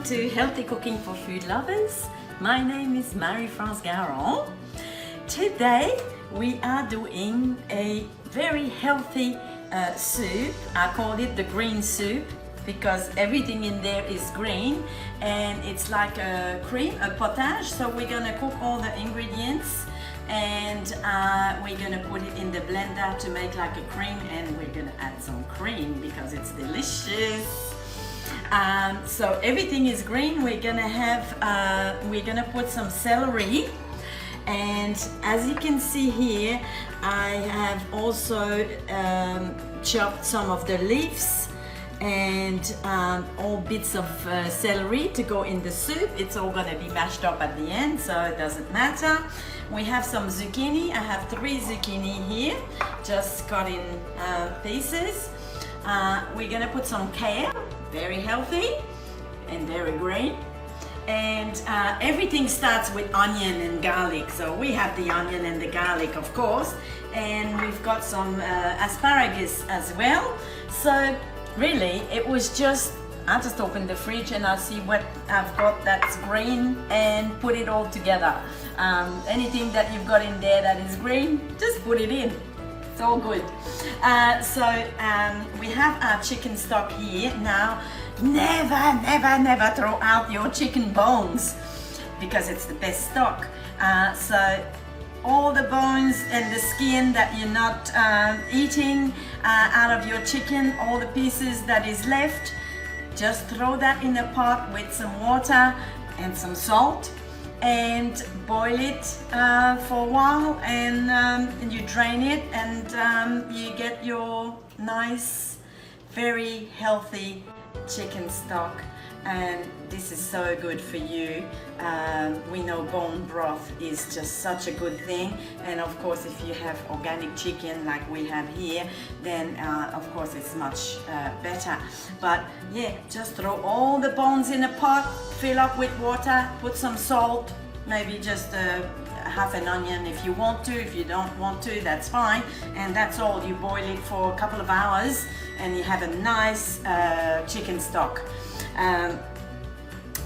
to Healthy Cooking for Food Lovers. My name is Marie-France Garon. Today we are doing a very healthy soup. I call it the green soup because everything in there is green and it's like a cream, a potage. So we're gonna cook all the ingredients and we're gonna put it in the blender to make like a cream, and we're gonna add some cream because it's delicious. So everything is green. We're gonna put some celery, and as you can see here, I have also chopped some of the leaves and all bits of celery to go in the soup. It's all gonna be mashed up at the end, so it doesn't matter. We have some zucchini. I have 3 zucchini here, just cut in pieces. We're gonna put some kale, very healthy and very green. And everything starts with onion and garlic. So we have the onion and the garlic, of course, and we've got some asparagus as well. So really, it was just, I just opened the fridge and I see what I've got that's green and put it all together. Anything that you've got in there that is green, just put it in. It's all good. We have our chicken stock here. Now, never throw out your chicken bones because it's the best stock. So all the bones and the skin that you're not eating out of your chicken, all the pieces that is left, just throw that in a pot with some water and some salt and boil it for a while, and you drain it, and you get your nice, very healthy chicken stock. And this is so good for you. We know bone broth is just such a good thing, and of course if you have organic chicken like we have here, then of course it's much better. But yeah, just throw all the bones in a pot, fill up with water, put some salt, maybe just half an onion if you want to. If you don't want to, that's fine, and that's all. You boil it for a couple of hours and you have a nice chicken stock.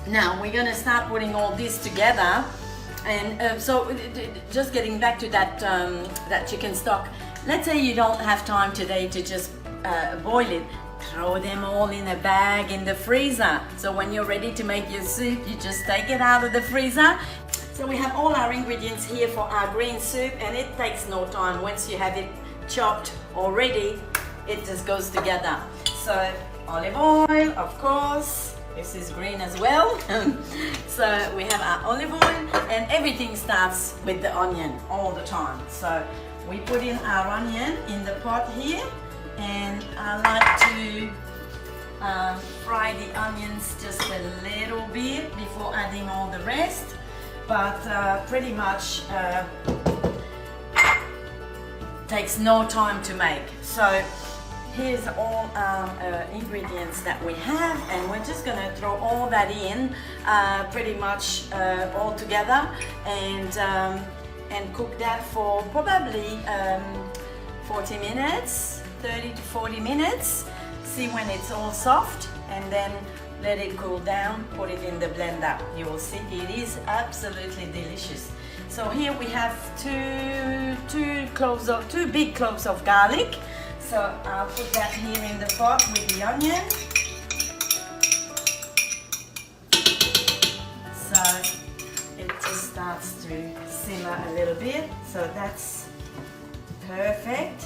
Now we're gonna start putting all this together, and so just getting back to that chicken stock. Let's say you don't have time today to just boil it. Throw them all in a bag in the freezer. So when you're ready to make your soup, you just take it out of the freezer. So we have all our ingredients here for our green soup, and it takes no time. Once you have it chopped already, it just goes together. So olive oil, of course. This is green as well. So we have our olive oil, and everything starts with the onion all the time. So we put in our onion in the pot here, and I like to fry the onions just a little bit before adding all the rest. But pretty much takes no time to make. So here's all our ingredients that we have, and we're just gonna throw all that in pretty much all together, and cook that for probably 40 minutes, 30 to 40 minutes. See when it's all soft, and then let it cool down, put it in the blender. You will see it is absolutely delicious. So here we have two big cloves of garlic. So I'll put that here in the pot with the onion. So it just starts to simmer a little bit. So that's perfect.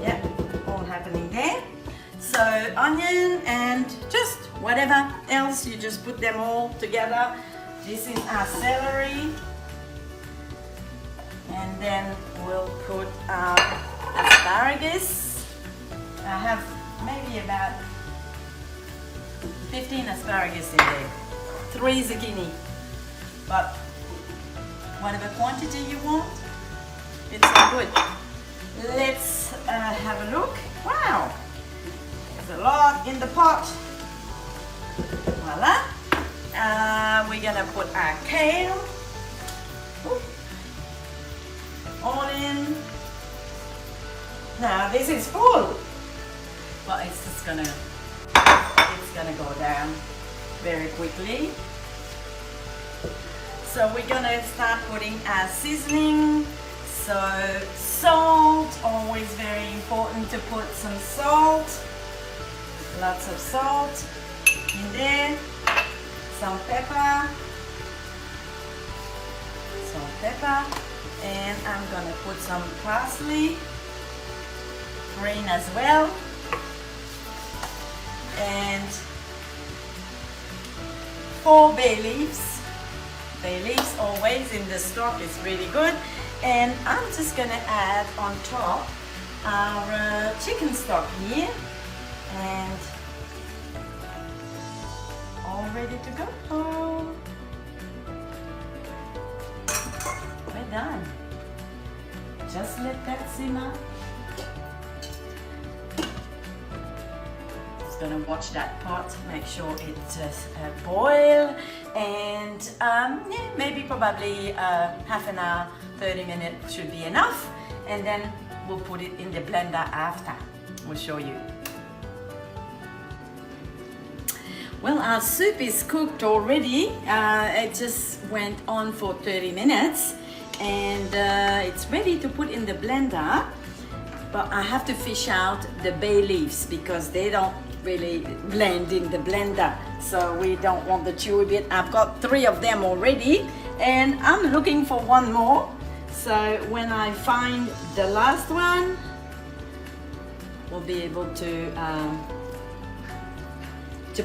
Yeah, all happening there. So onion and just whatever else, you just put them all together. This is our celery, and then we'll put our asparagus. I have maybe about 15 asparagus in there, 3 zucchini, but whatever quantity you want, it's all good. Let's have a look. Wow, there's a lot in the pot. Voila. We're gonna put our kale all in. Now this is full, but it's gonna go down. very quickly. So we're gonna start putting our seasoning. So salt, always very important to put some salt. Lots of salt in there. Some pepper. Some pepper. And I'm gonna put some parsley. Green as well. And 4 bay leaves. Bay leaves always in the stock is really good. And I'm just gonna add on top our chicken stock here. And all ready to go. We're done. Just let that simmer. Gonna watch that pot, make sure it boil, and yeah, maybe probably half an hour, 30 minutes should be enough, and then we'll put it in the blender after. We'll show you. Well, our soup is cooked already. It just went on for 30 minutes, and it's ready to put in the blender. But I have to fish out the bay leaves because they don't really blend in the blender, so we don't want the chewy bit. I've got 3 of them already, and I'm looking for 1 more. So when I find the last one, we'll be able to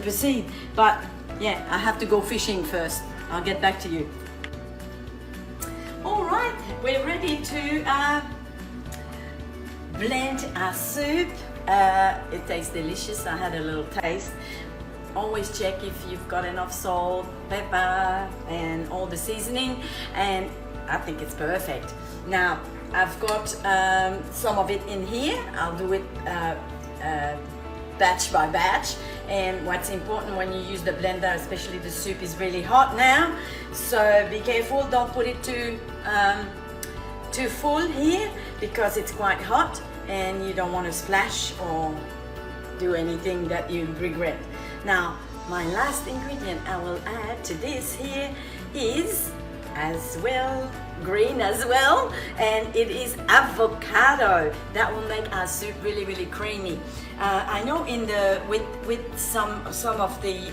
proceed. But yeah, I have to go fishing first. I'll get back to you. All right, we're ready to blend our soup. It tastes delicious. I had a little taste. Always check if you've got enough salt, pepper, and all the seasoning, and I think it's perfect. Now I've got some of it in here. I'll do it batch by batch, and what's important when you use the blender, especially the soup is really hot now, so be careful, don't put it too full here because it's quite hot and you don't want to splash or do anything that you regret. Now, my last ingredient I will add to this here is as well, green as well, and it is avocado. That will make our soup really, really creamy. I know in the with some of the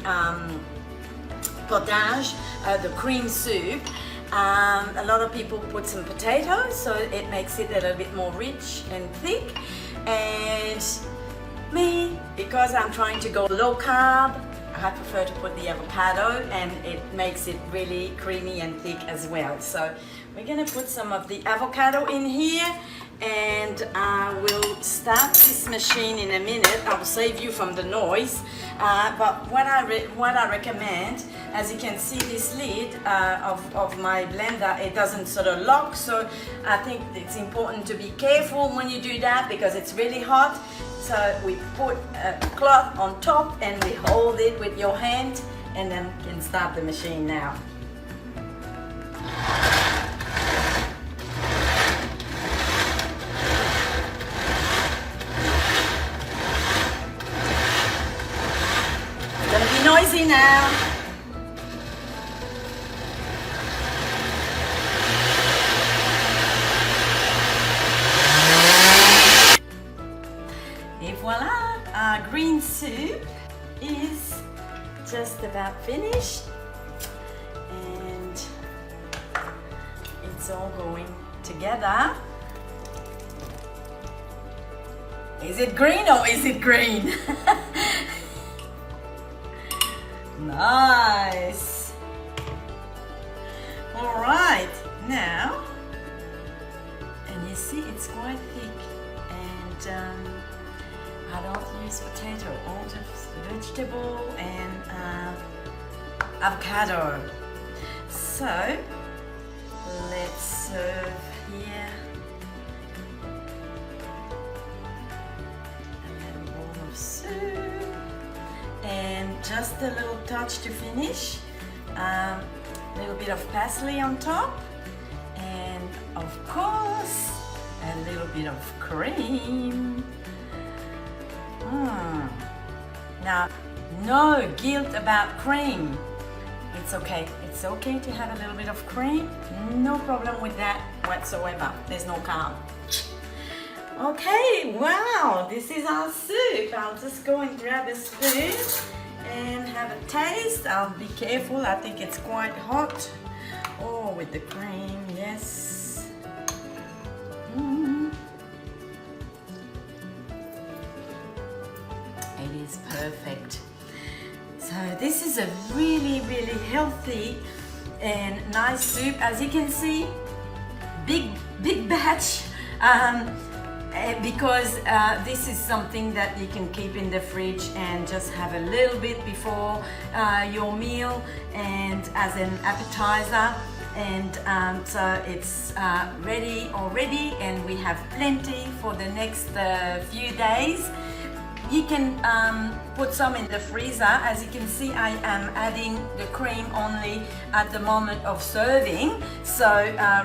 potage, the cream soup, a lot of people put some potatoes, so it makes it a little bit more rich and thick. And me, because I'm trying to go low carb, I prefer to put the avocado, and it makes it really creamy and thick as well. So we're gonna put some of the avocado in here, and I will start this machine in a minute. I will save you from the noise. But what I recommend, as you can see, this lid of my blender, it doesn't sort of lock, so I think it's important to be careful when you do that because it's really hot. So we put a cloth on top and we hold it with your hand, and then you can start the machine now. It's gonna be noisy now. Et voila, our green soup is just about finished, and it's all going together. Is it green or is it green? Nice. All right, now, and you see it's quite thick, and I don't use potato, all just vegetable and avocado. So let's serve here a little bowl of soup, and just a little touch to finish, a little bit of parsley on top, and of course a little bit of cream. Now, No guilt about cream. It's okay. It's okay to have a little bit of cream. No problem with that whatsoever. There's no harm. Okay, wow, this is our soup. I'll just go and grab a spoon and have a taste. I'll be careful. I think it's quite hot. Oh, with the cream, yes. It is perfect. So this is a really, really healthy and nice soup. As you can see, big batch. Because this is something that you can keep in the fridge and just have a little bit before your meal and as an appetizer, and so it's ready already, and we have plenty for the next few days. You can put some in the freezer. As you can see, I am adding the cream only at the moment of serving. So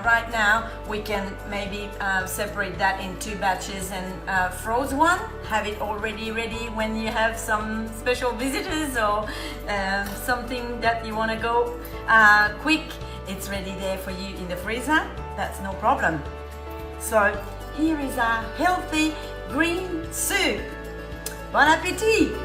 right now we can maybe separate that in 2 batches and froze one. Have it already ready when you have some special visitors or something that you want to go quick. It's ready there for you in the freezer. That's no problem. So here is our healthy green soup. Bon appétit!